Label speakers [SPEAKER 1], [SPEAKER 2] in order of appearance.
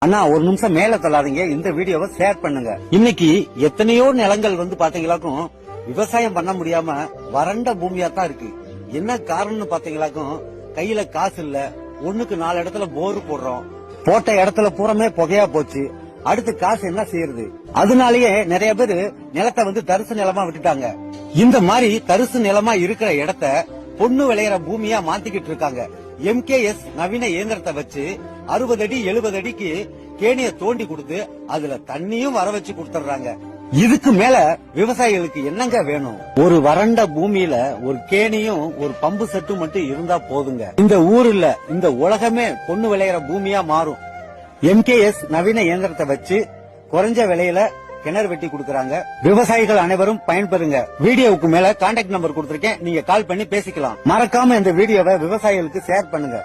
[SPEAKER 1] அண்ணா ஒரு நிமிஷம் மேல தள்ளாதீங்க, இந்த வீடியோவை ஷேர் பண்ணுங்க. இன்னைக்கு எத்தனையோ நிலங்கள் பாத்தீங்களாக்கும் விவசாயம் பண்ண முடியாம வறண்ட பூமியா தான் இருக்கு. என்ன காரணம்னு பாத்தீங்களாக்கும் கையில காசு இல்ல, 1க்கு 4 இடத்துல போர் போடுறோம், போட்ட இடத்துல பூரமே புகையா போச்சு. அடுத்து காசு என்ன செய்யறது? அதனாலயே நிறைய பேரு நிலத்தை தரிசு நிலமா விட்டுட்டாங்க. இந்த மாதிரி தரிசு நிலமா இருக்கிற இடத்த பொண்ணு விளையிற பூமியா மாத்திக்கிட்டு இருக்காங்க. MKS நவீன இயந்திரத்தை வச்சு 60 அடி 70 அடிக்கு கேணிய தோண்டி கொடுத்து அதுல தண்ணியும் வர வச்சு கொடுத்துறாங்க. இதுக்கு மேல விவசாயிகளுக்கு என்னங்க வேணும்? ஒரு வறண்ட பூமியில ஒரு கேணியும் ஒரு பம்பு செட்டும் மட்டும் இருந்தா போதுங்க. இந்த ஊர்ல இந்த உலகமே பொண்ணு விளையிற பூமியா மாறும். MKS நவீன இயந்திரத்தை வச்சு குறைஞ்ச விலையில கிணறு வெட்டி கொடுக்கறாங்க. விவசாயிகள் அனைவரும் பயன்பெறுங்க. வீடியோவுக்கு மேல கான்டாக்ட் நம்பர் கொடுத்திருக்கேன், நீங்க கால் பண்ணி பேசிக்கலாம். மறக்காம இந்த வீடியோவை விவசாயிகளுக்கு ஷேர் பண்ணுங்க.